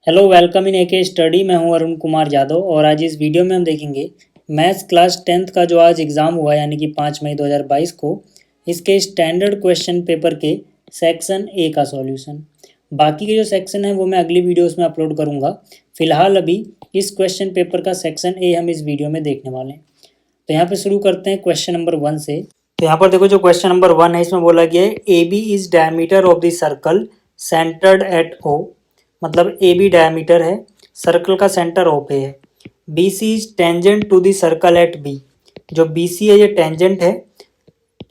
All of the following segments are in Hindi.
Hello welcome in AK study. मैं हूं अरुण कुमार यादव और आज इस वीडियो में हम देखेंगे मैथ्स क्लास 10th का जो आज एग्ज़ाम हुआ यानी कि 5 मई 2022 को इसके स्टैंडर्ड क्वेश्चन पेपर के सेक्शन ए का सॉल्यूशन। बाकी के जो सेक्शन है वो मैं अगली वीडियोस में अपलोड करूंगा। फिलहाल अभी इस क्वेश्चन पेपर का सेक्शन ए हम इस वीडियो में देखने वाले हैं। तो यहाँ पे शुरू करते हैं क्वेश्चन नंबर 1 से। तो यहाँ पर देखो जो क्वेश्चन नंबर 1 है इसमें बोला गया है A B is diameter of the circle centered at O. मतलब ए बी डायमीटर है, सर्कल का सेंटर ओ पे है। B C is tangent to the circle at B. जो बी सी है ये टेंजेंट है,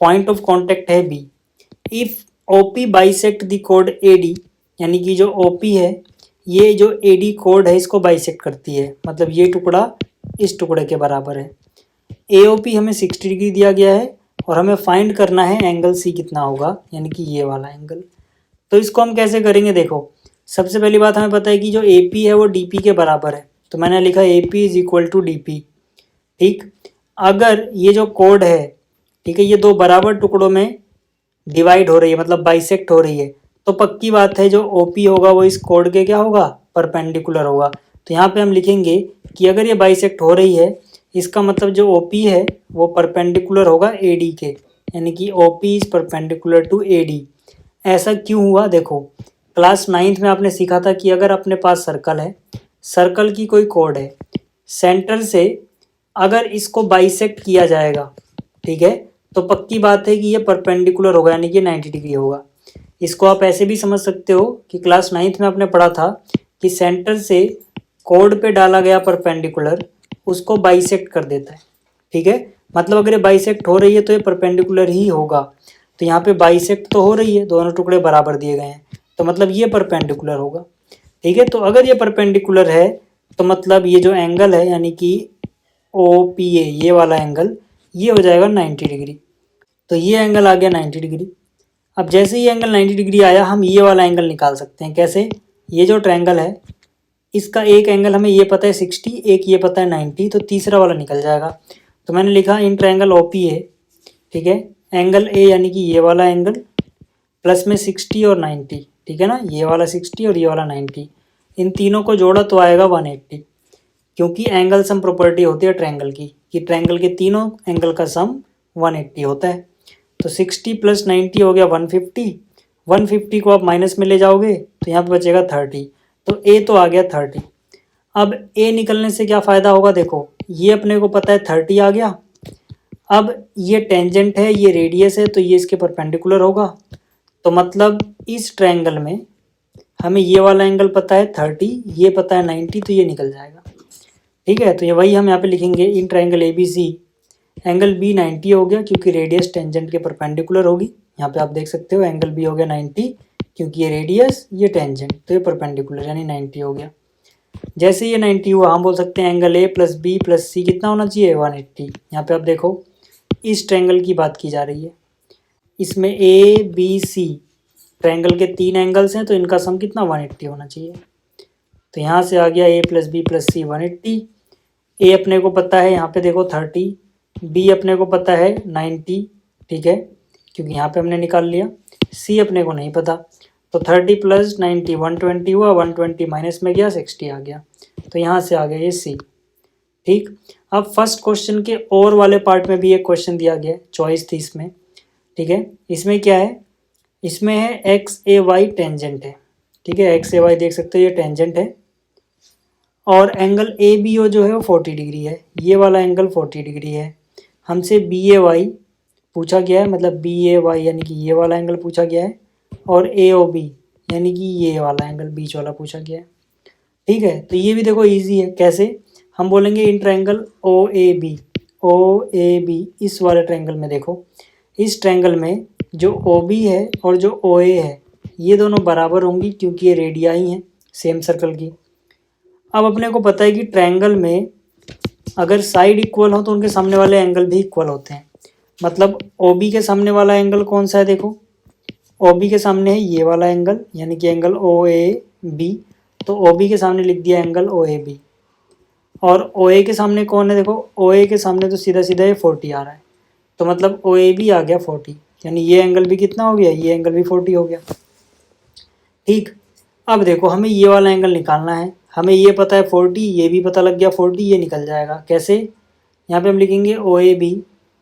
पॉइंट ऑफ कॉन्टेक्ट है B. If O P bisect the कोड ए डी, यानी कि जो ओ पी है ये जो ए डी कोड है इसको बाइसेक्ट करती है, मतलब ये टुकड़ा इस टुकड़े के बराबर है। ए ओ पी हमें 60 डिग्री दिया गया है और हमें फाइंड करना है एंगल सी कितना होगा, यानी कि ये वाला एंगल। तो इसको हम कैसे करेंगे, देखो सबसे पहली बात हमें पता है कि जो ए पी है वो डी पी के बराबर है, तो मैंने लिखा A P is equal to D P. ठीक, अगर ये जो कोड है, ठीक है, ये दो बराबर टुकड़ों में डिवाइड हो रही है, मतलब बाइसेक्ट हो रही है, तो पक्की बात है जो ओ पी होगा वो इस कोड के क्या होगा, परपेंडिकुलर होगा। तो यहाँ पे हम लिखेंगे कि अगर ये बाइसेक्ट हो रही है इसका मतलब जो ओ पी है वो परपेंडिकुलर होगा ए डी के, यानी कि O P is perpendicular to A D. ऐसा क्यों हुआ, देखो क्लास 9th में आपने सीखा था कि अगर अपने पास सर्कल है, सर्कल की कोई कोड है, सेंटर से अगर इसको बाइसेक्ट किया जाएगा, ठीक है, तो पक्की बात है कि ये परपेंडिकुलर होगा, यानी कि 90 डिग्री होगा। इसको आप ऐसे भी समझ सकते हो कि क्लास 9th में आपने पढ़ा था कि सेंटर से कोड पे डाला गया परपेंडिकुलर उसको बाइसेक्ट कर देता है। ठीक है, मतलब अगर ये बाइसेक्ट हो रही है तो ये परपेंडिकुलर ही होगा। तो यहाँ पे बाइसेक्ट तो हो रही है, दोनों टुकड़े बराबर दिए गए हैं, तो मतलब ये परपेंडिकुलर होगा। ठीक है, तो अगर ये परपेंडिकुलर है तो मतलब ये जो एंगल है यानी कि ओ पी ए, ये वाला एंगल ये हो जाएगा 90 डिग्री। तो ये एंगल आ गया 90 डिग्री। अब जैसे ही एंगल 90 डिग्री आया हम ये वाला एंगल निकाल सकते हैं। कैसे, ये जो ट्रायंगल है इसका एक एंगल हमें ये पता है 60, एक ये पता है 90, तो तीसरा वाला निकल जाएगा। तो मैंने लिखा in triangle O P A, ठीक है, एंगल ए यानी कि ये वाला एंगल प्लस में 60 और 90, ठीक है ना, ये वाला 60 और ये वाला 90, इन तीनों को जोड़ा तो आएगा 180, क्योंकि एंगल सम प्रॉपर्टी होती है ट्रायंगल की कि ट्रायंगल के तीनों एंगल का सम 180 होता है। तो 60 प्लस 90 हो गया 150, 150 को आप माइनस में ले जाओगे तो यहाँ पे बचेगा 30, तो ए तो आ गया 30। अब ए निकलने से क्या फ़ायदा होगा, देखो ये अपने को पता है 30 आ गया। अब ये टेंजेंट है, ये रेडियस है, तो ये इसके परपेंडिकुलर होगा। तो मतलब इस ट्रायंगल में हमें ये वाला एंगल पता है 30, ये पता है 90, तो ये निकल जाएगा। ठीक है, तो ये वही हम यहाँ पे लिखेंगे in triangle A B C angle B 90 हो गया क्योंकि रेडियस टेंजेंट के परपेंडिकुलर होगी। यहाँ पे आप देख सकते हो एंगल बी हो गया 90 क्योंकि ये रेडियस ये टेंजेंट, तो ये परपेंडिकुलर यानी 90 हो गया। जैसे ये 90 हुआ हम बोल सकते हैं angle A plus B plus C कितना होना चाहिए, 180। यहाँ पे आप देखो इस ट्रायंगल की बात की जा रही है, इसमें ए बी सी ट्रायंगल के 3 एंगल्स हैं, तो इनका सम कितना 180 होना चाहिए। तो यहाँ से आ गया ए प्लस बी प्लस सी 180। ए अपने को पता है यहाँ पे देखो 30, बी अपने को पता है 90, ठीक है, क्योंकि यहाँ पे हमने निकाल लिया। सी अपने को नहीं पता, तो 30 प्लस 90 120 हुआ, 120 माइनस में गया 60 आ गया, तो यहाँ से आ गया ये सी। ठीक, अब फर्स्ट क्वेश्चन के और वाले पार्ट में भी एक क्वेश्चन दिया गया, चॉइस थी इसमें। ठीक है, इसमें क्या है, इसमें है एक्स ए वाई टेंजेंट है। ठीक है, एक्स ए वाई देख सकते हो ये टेंजेंट है, और एंगल ए बी ओ जो है वो 40 डिग्री है, ये वाला एंगल 40 डिग्री है। हमसे बी ए वाई पूछा गया है, मतलब बी ए वाई यानी कि ये वाला एंगल पूछा गया है, और ए ओ बी यानी कि ये वाला एंगल बीच वाला पूछा गया है। ठीक है, तो ये भी देखो इजी है। कैसे, हम बोलेंगे in triangle O A B, इस वाले ट्रायंगल में देखो, इस ट्रायंगल में जो ओ बी है और जो ओ ए है ये दोनों बराबर होंगी क्योंकि ये रेडियाई हैं सेम सर्कल की। अब अपने को पता है कि ट्रायंगल में अगर साइड इक्वल हो तो उनके सामने वाले एंगल भी इक्वल होते हैं। मतलब ओ बी के सामने वाला एंगल कौन सा है, देखो ओ बी के सामने है ये वाला एंगल यानी कि एंगल ओ ए बी, तो ओ बी के सामने लिख दिया एंगल ओ ए बी। और ओ ए के सामने कौन है, देखो ओ ए के सामने तो सीधा सीधा ये 40 आ रहा है, तो मतलब ओ ए बी आ गया 40, यानी ये एंगल भी कितना हो गया, ये एंगल भी 40 हो गया। ठीक, अब देखो हमें ये वाला एंगल निकालना है, हमें ये पता है 40, ये भी पता लग गया 40, ये निकल जाएगा कैसे, यहाँ पे हम लिखेंगे ओ ए बी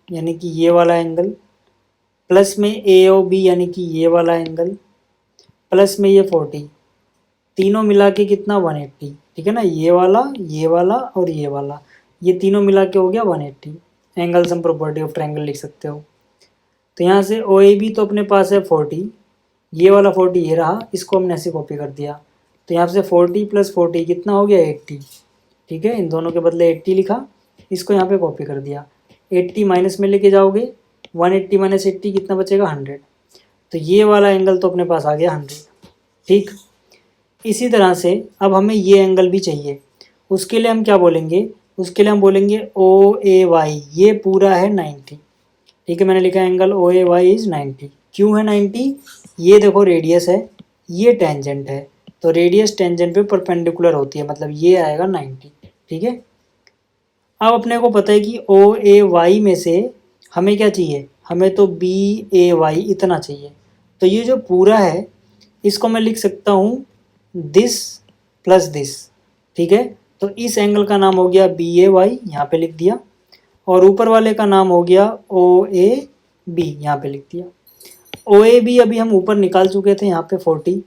यानी कि ये वाला एंगल, प्लस में ए ओ बी यानी कि ये वाला एंगल, प्लस में ये 40, तीनों मिला के कितना 180, ठीक है ना, ये वाला और ये वाला, ये तीनों मिला के हो गया 180। Angle sum property of triangle लिख सकते हो। तो यहाँ से ओ ए बी तो अपने पास है 40, ये वाला 40 ये रहा, इसको हमने ऐसे कॉपी कर दिया। तो यहाँ से 40 + 40 कितना हो गया 80, ठीक है, इन दोनों के बदले 80 लिखा, इसको यहाँ पे कॉपी कर दिया। 80 माइनस में लेके जाओगे, 180 - 80 कितना बचेगा 100। तो ये वाला एंगल तो अपने पास आ गया 100, ठीक। इसी तरह से अब हमें ये एंगल भी चाहिए, उसके लिए हम क्या बोलेंगे, उसके लिए हम बोलेंगे ओ ए वाई, ये पूरा है 90, ठीक है, मैंने लिखा angle O A Y is 90। क्यों है 90, ये देखो रेडियस है, ये टेंजेंट है, तो रेडियस टेंजेंट पे परपेंडिकुलर होती है, मतलब ये आएगा 90, ठीक है। अब अपने को पता है कि ओ ए वाई में से हमें क्या चाहिए, हमें तो बी ए वाई इतना चाहिए। तो ये जो पूरा है इसको मैं लिख सकता हूँ दिस प्लस दिस, ठीक है। तो इस एंगल का नाम हो गया बी ए वाई, यहाँ पे लिख दिया, और ऊपर वाले का नाम हो गया ओ ए बी, यहाँ पे लिख दिया। ओ ए बी अभी हम ऊपर निकाल चुके थे यहाँ पे 40,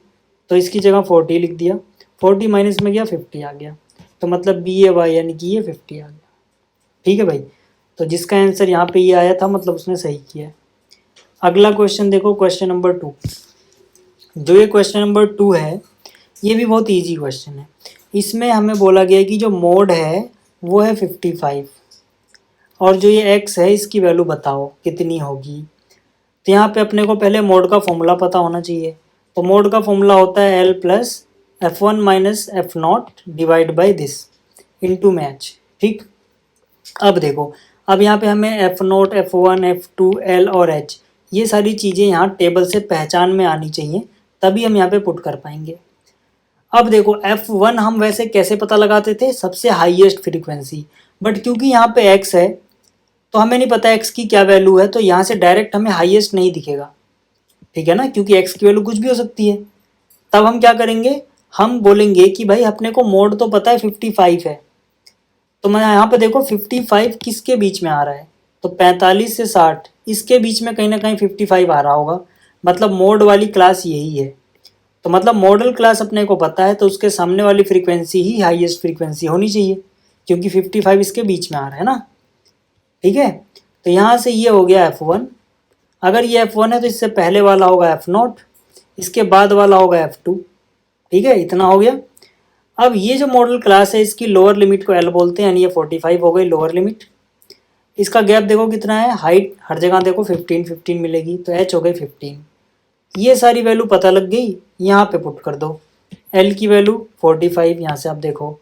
तो इसकी जगह 40 लिख दिया, 40 माइनस में गया 50 आ गया, तो मतलब बी ए वाई यानी कि ये 50 आ गया, ठीक है भाई। तो जिसका आंसर यहाँ पे ये आया था मतलब उसने सही किया है। अगला क्वेश्चन देखो, क्वेश्चन नंबर 2। जो ये क्वेश्चन नंबर 2 है ये भी बहुत ईजी क्वेश्चन है। इसमें हमें बोला गया है कि जो मोड है वो है 55, और जो ये x है इसकी वैल्यू बताओ कितनी होगी। तो यहाँ पे अपने को पहले मोड का फॉर्मूला पता होना चाहिए। तो मोड का फॉर्मूला होता है L + F1 - F0 divide by this into में h, ठीक। अब देखो, अब यहाँ पे हमें F0, F1, F2, L और H ये सारी चीज़ें यहाँ टेबल से पहचान में आनी चाहिए, तभी हम यहाँ पे पुट कर पाएंगे। अब देखो F1 हम वैसे कैसे पता लगाते थे, सबसे हाईएस्ट फ्रीक्वेंसी, बट क्योंकि यहाँ पे x है तो हमें नहीं पता x की क्या वैल्यू है, तो यहाँ से डायरेक्ट हमें हाईएस्ट नहीं दिखेगा, ठीक है ना, क्योंकि x की वैल्यू कुछ भी हो सकती है। तब हम क्या करेंगे, हम बोलेंगे कि भाई अपने को मोड तो पता है 55 है, तो मैं यहाँ पे देखो 55 किसके बीच में आ रहा है, तो 45 से 60 इसके बीच में कहीं ना कहीं 55 आ रहा होगा, मतलब मोड वाली क्लास यही है। तो मतलब मॉडल क्लास अपने को पता है, तो उसके सामने वाली फ्रीक्वेंसी ही हाईएस्ट फ्रीक्वेंसी होनी चाहिए, क्योंकि 55 इसके बीच में आ रहा है ना, ठीक है। तो यहाँ से ये हो गया F1, अगर ये F1 है तो इससे पहले वाला होगा F0, इसके बाद वाला होगा F2, ठीक है, इतना हो गया। अब ये जो मॉडल क्लास है इसकी लोअर लिमिट को L बोलते हैं, यानी ये 45 हो गई लोअर लिमिट। इसका गैप देखो कितना है, हाइट हर जगह देखो 15 15 मिलेगी, तो h हो गई 15। ये सारी वैल्यू पता लग गई, यहाँ पे पुट कर दो। L की वैल्यू 45, यहाँ से आप देखो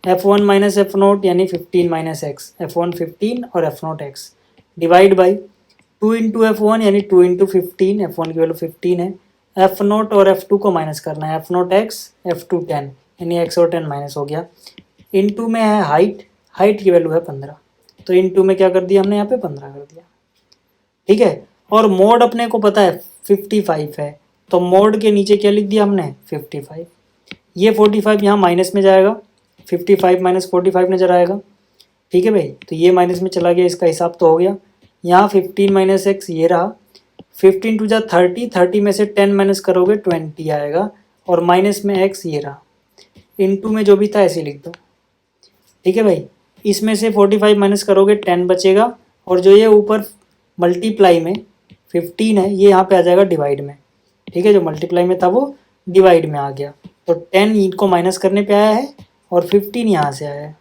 F1 - F0 यानी 15 - x, F1 15 और F0 x divide by 2 × F1 यानी 2 × 15, F1 की वैल्यू 15 है, F0 और F2 को माइनस करना है, F0 x, F2 10 यानी x और 10 माइनस हो गया, इनटू में है हाइट, हाइट की वैल्यू है 15, तो इनटू में क्या कर दिया हमने यहाँ पे 15 कर दिया, ठीक है। और मोड अपने को पता है 55 है, तो मोड के नीचे क्या लिख दिया हमने 55, ये 45 यहाँ माइनस में जाएगा, 55 - 45 नजर आएगा, ठीक है भाई। तो ये माइनस में चला गया, इसका हिसाब तो हो गया। यहाँ 15 - x ये रहा, 15 × 2 = 30, 30 में से 10 माइनस करोगे 20 आएगा, और माइनस में x ये रहा, इनटू में जो भी था ऐसे लिख दो, ठीक है भाई। इसमें से 45 माइनस करोगे 10 बचेगा, और जो ये ऊपर मल्टीप्लाई में 15 है ये यहाँ पे आ जाएगा डिवाइड में, ठीक है, जो मल्टीप्लाई में था वो डिवाइड में आ गया, तो 10 इनको माइनस करने पे आया है और 15 यहाँ से आया है,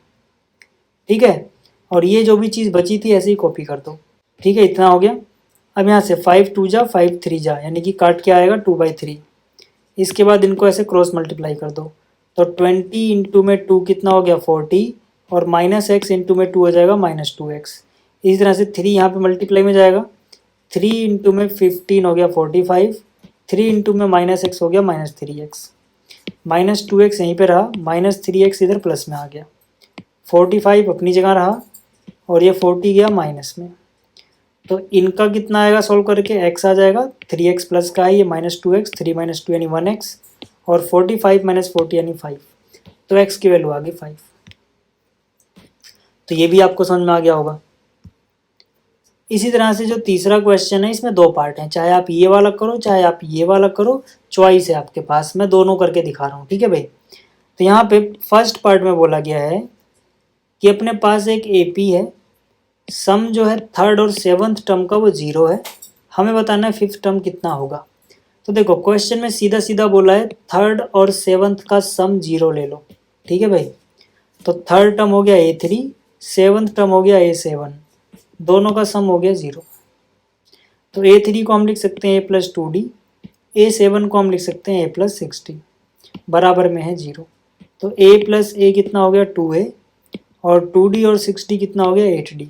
ठीक है। और ये जो भी चीज़ बची थी ऐसे ही कॉपी कर दो, ठीक है, इतना हो गया। अब यहाँ से 5 2 जा 5 3 जा, यानी कि काट के आएगा 2/3, इसके बाद इनको ऐसे क्रॉस मल्टीप्लाई कर दो, तो 20 इंटू में 2 कितना हो गया 40, और -x इंटू में 2 हो जाएगा -2x। इसी तरह से 3 यहाँ पे मल्टीप्लाई में जाएगा, 3 इंटू में 15 हो गया 45, 3 इंटू में -x हो गया -3x, -2x यहीं पे रहा, -3x इधर प्लस में आ गया, 45 अपनी जगह रहा, और ये 40 गया माइनस में। तो इनका कितना आएगा सॉल्व करके, x आ जाएगा, 3x प्लस का है ये -2x, 3 - 2 यानी 1x, और 45 माइनस 40 यानी 5, तो x की वैल्यू आ गई 5। तो ये भी आपको समझ में आ गया होगा। इसी तरह से जो तीसरा क्वेश्चन है इसमें 2 पार्ट हैं, चाहे आप ये वाला करो चाहे आप ये वाला करो, चॉइस है आपके पास, मैं दोनों करके दिखा रहा हूँ, ठीक है भाई। तो यहाँ पे फर्स्ट पार्ट में बोला गया है कि अपने पास एक AP है, सम जो है थर्ड और सेवन्थ टर्म का वो 0 है, हमें बताना है फिफ्थ टर्म कितना होगा। तो देखो क्वेश्चन में सीधा सीधा बोला है थर्ड और सेवन्थ का सम 0 ले लो, ठीक है भाई। तो थर्ड टर्म हो गया A3, सेवन्थ टर्म हो गया A7, दोनों का सम हो गया 0। तो A3 को हम लिख सकते हैं A+2D, A7 को हम लिख सकते हैं A+6D, बराबर में है 0। तो A+A कितना हो गया 2A, और 2D और 6D कितना हो गया 8D,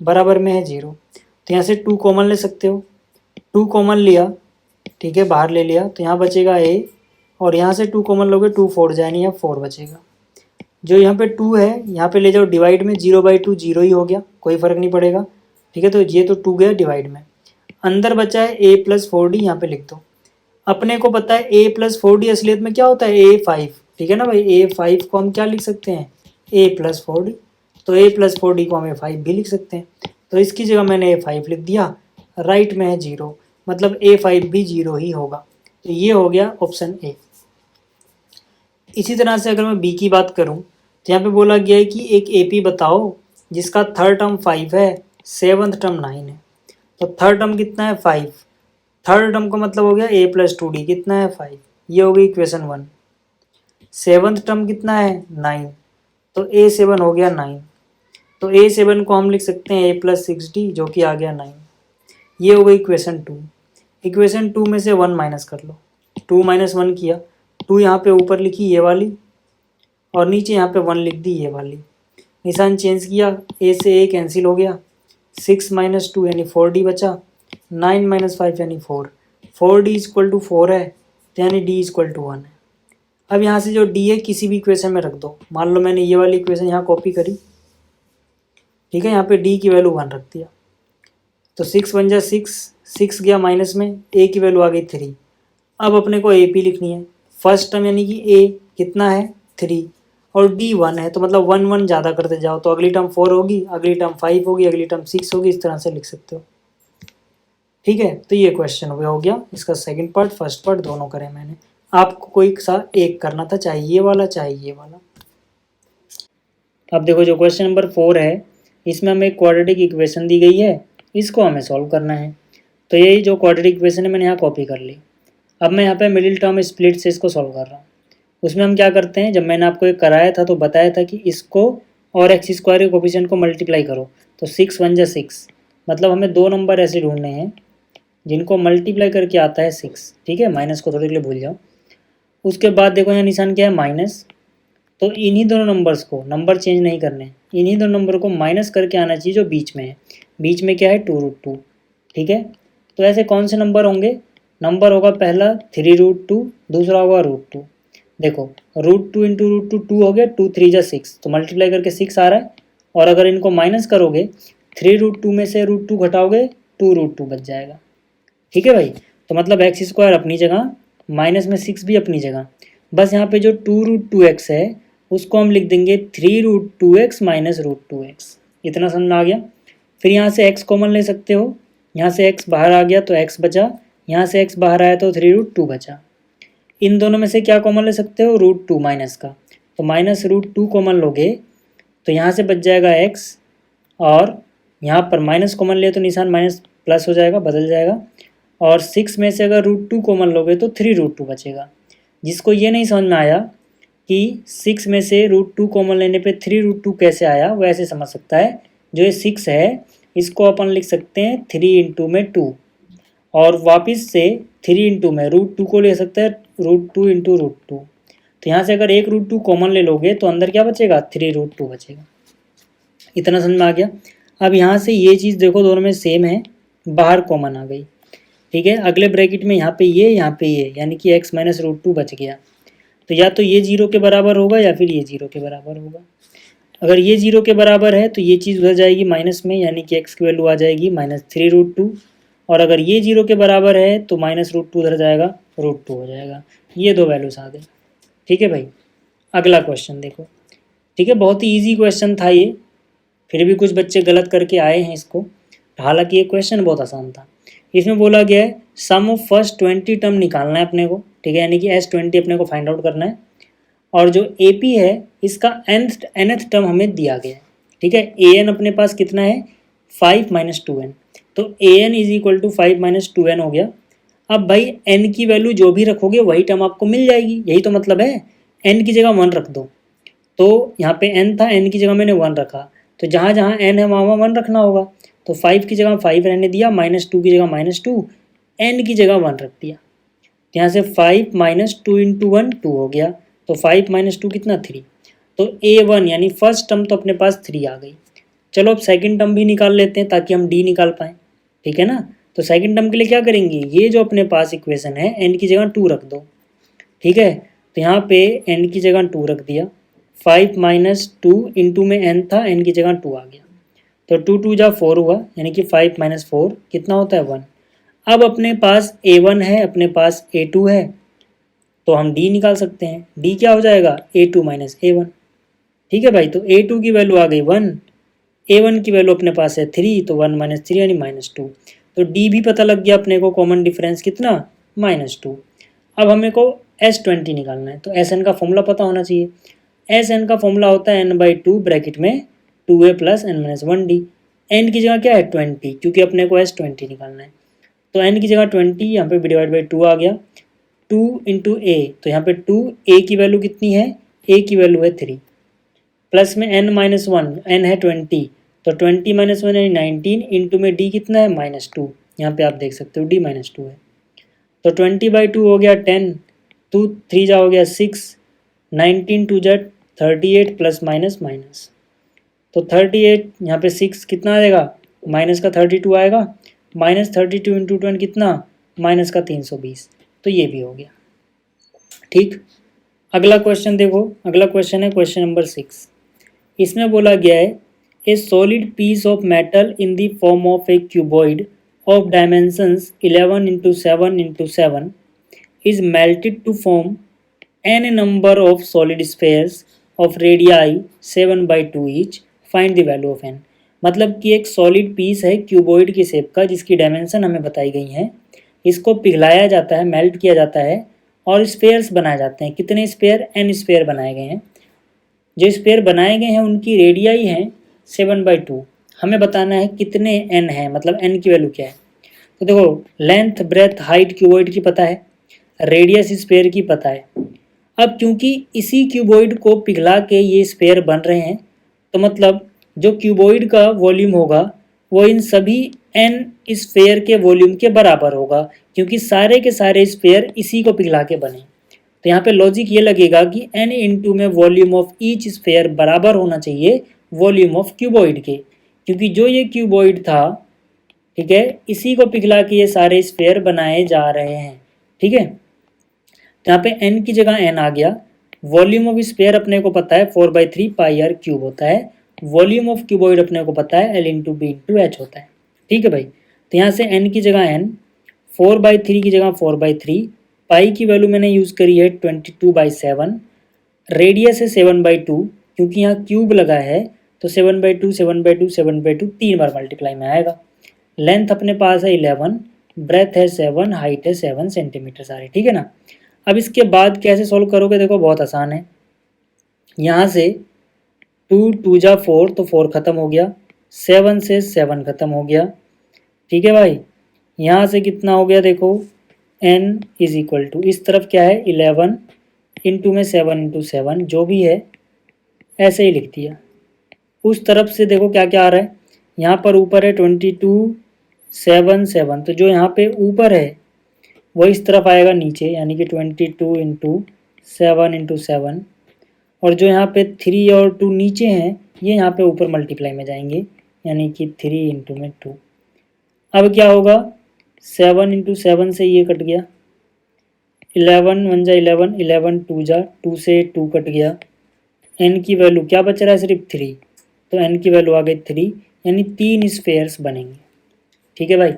बराबर में है 0। तो यहाँ से 2 कॉमन ले सकते हो, 2 कॉमन लिया, ठीक है, बाहर ले लिया, तो यहाँ बचेगा A, और यहाँ से 2 कॉमन लोगे 2 4 जाए, यहाँ 4 बचेगा। जो यहाँ पे 2 है यहाँ पे ले जाओ डिवाइड में, 0/2 0 ही हो गया, कोई फ़र्क नहीं पड़ेगा, ठीक है। तो ये तो 2 गया डिवाइड में, अंदर बचा है A+4D, यहाँ पे लिख दो। अपने को पता है A+4D असलियत में क्या होता है A5, ठीक है ना भाई। A5 को हम क्या लिख सकते हैं A+4D, तो A+4D को हम A5 भी लिख सकते हैं। तो इसकी जगह मैंने A5 लिख दिया, राइट में है 0, मतलब A5 भी 0 ही होगा। तो ये हो गया ऑप्शन A। इसी तरह से अगर मैं B की बात करूं तो यहाँ पे बोला गया है कि एक AP बताओ जिसका थर्ड टर्म 5 है, सेवन्थ टर्म 9 है। तो थर्ड टर्म कितना है 5, थर्ड टर्म का मतलब हो गया A+2D कितना है 5, ये हो गई इक्वेशन 1। सेवन्थ टर्म कितना है 9, तो A7 हो गया 9, तो A7 को हम लिख सकते हैं A+6D जो कि आ गया 9, ये हो गई इक्वेशन 2। इक्वेशन 2 में से 1 माइनस कर लो, 2 - 1 किया, 2 यहाँ पे ऊपर लिखी ये वाली, और नीचे यहाँ पे 1 लिख दी ये वाली, निशान चेंज किया, A से A कैंसिल हो गया, 6 - 2 यानी 4D बचा, 9 - 5 यानी 4, 4D = 4 है, तो यानी D = 1 है। अब यहाँ से जो D है किसी भी इक्वेशन में रख दो, मान लो मैंने ये वाली इक्वेशन यहाँ कॉपी करी, ठीक है, यहाँ पे D की वैल्यू 1 रख दिया, तो 6 × 6, 6 गया माइनस में, A की वैल्यू आ गई 3। अब अपने को AP लिखनी है, फर्स्ट टर्म यानी कि A कितना है 3, और D 1 है, तो मतलब 1 1 ज़्यादा करते जाओ, तो अगली टर्म 4 होगी, अगली टर्म 5 होगी, अगली टर्म 6 होगी, इस तरह से लिख सकते हो, ठीक है। तो ये क्वेश्चन हो गया, इसका सेकंड पार्ट फर्स्ट पार्ट दोनों करे मैंने, आपको कोई सा एक करना था, चाहे ये वाला चाहे ये वाला। अब देखो जो क्वेश्चन नंबर 4 है इसमें हमें एक क्वाड्रेटिक इक्वेशन दी गई है, इसको हमें सॉल्व करना है। तो यही जो क्वाड्रेटिक इक्वेशन है मैंने यहाँ कॉपी कर ली। अब मैं यहाँ पे मिडिल टर्म स्प्लिट से इसको सॉल्व कर रहा हूँ। उसमें हम क्या करते हैं, जब मैंने आपको एक कराया था तो बताया था कि इसको और x² के कोफिशिएंट को मल्टीप्लाई करो, तो 6 × 1 = 6, मतलब हमें 2 नंबर ऐसे ढूंढने हैं जिनको मल्टीप्लाई करके आता है 6, ठीक है, माइनस को थोड़ी के लिए भूल जाओ। उसके बाद देखो यहाँ निशान क्या है माइनस, तो इन्हीं दोनों नंबर्स को, नंबर चेंज नहीं करने, इन्हीं दोनों नंबर को माइनस करके आना चाहिए जो बीच में है। बीच में क्या है 2√2, ठीक है। तो ऐसे कौन से नंबर होंगे, नंबर होगा पहला 3√2, दूसरा होगा √2। देखो √2 × √2 2 हो गया, 2 3 × 6, तो मल्टीप्लाई करके 6 आ रहा है, और अगर इनको माइनस करोगे 3√2 में से √2 घटाओगे 2√2 बच जाएगा, ठीक है भाई। तो मतलब x² अपनी जगह, माइनस में 6 भी अपनी जगह, बस यहाँ पे जो 2√2x है उसको हम लिख देंगे 3√2x - √2x, इतना समझ में आ गया। फिर यहाँ से x कॉमन ले सकते हो, यहाँ से x बाहर आ गया तो x बचा, यहाँ से x बाहर आया तो 3√2 बचा। इन दोनों में से क्या कॉमन ले सकते हो √2 माइनस का, तो -√2 कॉमन लोगे तो यहाँ से बच जाएगा x, और यहाँ पर माइनस कॉमन लिए तो निशान माइनस प्लस हो जाएगा, बदल जाएगा, और 6 में से अगर √2 कॉमन लोगे तो 3√2 बचेगा। जिसको ये नहीं समझ में आया कि 6 में से √2 कॉमन लेने पे 3√2 कैसे आया, वो ऐसे समझ सकता है, जो ये 6 है इसको अपन लिख सकते हैं 3 × में 2, और वापस से 3 × में √2 को ले सकते हैं √2 × √2। तो यहाँ से अगर एक √2 कॉमन ले लोगे तो अंदर क्या बचेगा 3√2 बचेगा। इतना समझ में आ गया। अब यहाँ से ये चीज़ देखो दोनों में सेम है, बाहर कॉमन आ गई, ठीक है। अगले ब्रैकेट में यहाँ पे ये यानी कि x - √2 बच गया, तो या तो ये 0 के बराबर होगा या फिर ये 0 के बराबर होगा। अगर ये 0 के बराबर है तो ये चीज़ उधर जाएगी माइनस में, यानी कि x की वैल्यू आ जाएगी -3√2, और अगर ये 0 के बराबर है तो -√2 उधर जाएगा, √2 हो जाएगा। ये दो वैल्यूज आ गई। ठीक है भाई, अगला क्वेश्चन देखो। ठीक है, बहुत ही ईजी क्वेश्चन था ये, फिर भी कुछ बच्चे गलत करके आए हैं इसको। हालांकि ये क्वेश्चन बहुत आसान था। इसमें बोला गया है सम ऑफ फर्स्ट 20 टर्म निकालना है अपने को। ठीक है, यानी कि S20 अपने को फाइंड आउट करना है, और जो AP है इसका nth टर्म हमें दिया गया है। ठीक है, AN अपने पास कितना है 5 माइनस 2n, तो AN is equal to 5 minus 2n हो गया। अब भाई n की वैल्यू जो भी रखोगे वही टर्म आपको मिल जाएगी, यही तो मतलब है। n की जगह 1 रख दो, तो यहाँ पे n था, n की जगह मैंने 1 रखा, तो जहाँ जहाँ n है वहाँ 1 रखना होगा। तो 5 की जगह 5 रहने दिया, -2 की जगह -2, n की जगह 1 रख दिया। यहाँ से 5 माइनस 2 इंटू 1 2 हो गया, तो 5 माइनस 2 कितना 3। तो A1 यानी फर्स्ट टर्म तो अपने पास 3 आ गई। चलो अब सेकंड टर्म भी निकाल लेते हैं ताकि हम D निकाल पाएँ। ठीक है ना, तो सेकंड टर्म के लिए क्या करेंगे, ये जो अपने पास इक्वेशन है n की जगह 2 रख दो। ठीक है, तो यहाँ पे n की जगह 2 रख दिया, 5 माइनस 2 इंटू में n था, n की जगह 2 आ गया, तो 2 2 जा 4 हुआ, यानी कि 5 माइनस 4 कितना होता है 1। अब अपने पास A1 है, अपने पास A2 है, तो हम D निकाल सकते हैं। D क्या हो जाएगा A2 माइनस A1। ठीक है भाई, तो A2 की वैल्यू आ गई 1, A1 की वैल्यू अपने पास है 3, तो 1 माइनस 3 यानी -2। तो D भी पता लग गया अपने को, कॉमन डिफरेंस कितना -2। अब हमें को S20 निकालना है, तो SN का फॉर्मूला पता होना चाहिए। SN का फॉर्मूला होता है n/2 ब्रैकेट में 2a प्लस n-1d। n की जगह क्या है 20, क्योंकि अपने को S20 निकालना है, तो n की जगह 20, यहाँ पे डिवाइड बाई 2 आ गया, 2 इंटू ए, तो यहाँ पे 2, a की वैल्यू कितनी है, a की वैल्यू है 3, प्लस में n-1, n है 20, तो 20 माइनस 1 यानी 19, इंटू में d कितना है -2, यहाँ पे आप देख सकते हो d -2 है, तो 20/2 हो गया 10, 2 3 जा हो गया 6, 19 2 जा 38 प्लस माइनस माइनस, तो 38 यहाँ पे 6 कितना आएगा, माइनस का 32 आएगा, -32 इंटू 20 कितना, माइनस का 320, तो ये भी हो गया। ठीक, अगला क्वेश्चन देखो, अगला क्वेश्चन है क्वेश्चन नंबर 6। इसमें बोला गया है a solid piece of metal in the form of a cuboid of dimensions 11 into 7 into 7 is melted to form n number of solid spheres of radii 7/2 each. Find the value of n। मतलब कि एक सॉलिड पीस है क्यूबॉइड की शेप का, जिसकी डायमेंशन हमें बताई गई हैं। इसको पिघलाया जाता है, मेल्ट किया जाता है, और स्पेयर्स बनाए जाते हैं। कितने स्पेयर, n स्पेयर बनाए गए हैं। जो स्पेयर बनाए गए हैं उनकी रेडियाई हैं 7/2। हमें बताना है कितने n है, मतलब n की वैल्यू क्या है। तो देखो, लेंथ ब्रेथ हाइट क्यूबॉइड की पता है, रेडियस स्पेयर की पता है। अब क्योंकि इसी क्यूबॉइड को पिघला के ये स्पेयर बन रहे हैं, तो मतलब जो क्यूबॉइड का वॉल्यूम होगा वो इन सभी n स्पेयर के वॉल्यूम के बराबर होगा, क्योंकि सारे के सारे स्पेयर इसी को पिघला के बने। तो यहाँ पे लॉजिक ये लगेगा कि n इंटू में वॉल्यूम ऑफ ईच स्पेयर बराबर होना चाहिए वॉल्यूम ऑफ क्यूबॉइड के, क्योंकि जो ये क्यूबॉइड था, ठीक है, इसी को पिघला के ये सारे स्पेयर बनाए जा रहे हैं। ठीक है, यहाँ पे n की जगह n आ गया। वॉल्यूम ऑफ स्पेयर अपने को पता है 4/3 पाई आर क्यूब होता है। वॉल्यूम ऑफ क्यूबॉइड अपने को पता है L into B into H होता है। ठीक है भाई, तो यहाँ से n की जगह n, 4/3 की जगह 4/3, पाई की वैल्यू मैंने यूज़ करी है 22/7, रेडियस है 7/2, क्योंकि यहाँ क्यूब लगा है तो 7/2 7/2 7/2 3 बार मल्टीप्लाई में आएगा। लेंथ अपने पास है 11, ब्रेथ है 7, हाइट है 7 सेंटीमीटर सारे। ठीक है ना, अब इसके बाद कैसे सॉल्व करोगे, देखो बहुत आसान है। यहाँ से 2 2 जा 4, तो 4 खत्म हो गया, 7 से 7 खत्म हो गया। ठीक है भाई, यहाँ से कितना हो गया, देखो n इज इक्वल टू, इस तरफ क्या है 11 इंटू में 7 इंटू 7, जो भी है ऐसे ही लिख दिया। उस तरफ से देखो क्या क्या आ रहा है, यहाँ पर ऊपर है 22 7 7, तो जो यहाँ पे ऊपर है वो इस तरफ आएगा नीचे, यानी कि 22 इंटू 7 इंटू 7, और जो यहाँ पे 3 और 2 नीचे हैं ये यहाँ पे ऊपर मल्टीप्लाई में जाएंगे, यानी कि 3 इंटू में 2। अब क्या होगा, 7 इंटू 7 से ये कट गया, 11 1 जा 11, 11 2 जा 2 से 2 कट गया, n की वैल्यू क्या बच रहा है, सिर्फ 3, तो n की वैल्यू आ गई 3, यानी 3 स्फेयर्स बनेंगे। ठीक है भाई,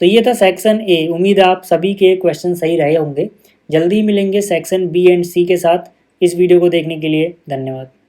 तो ये था सेक्शन ए। उम्मीद है आप सभी के क्वेश्चन सही रहे होंगे। जल्दी ही मिलेंगे सेक्शन बी एंड सी के साथ। इस वीडियो को देखने के लिए धन्यवाद।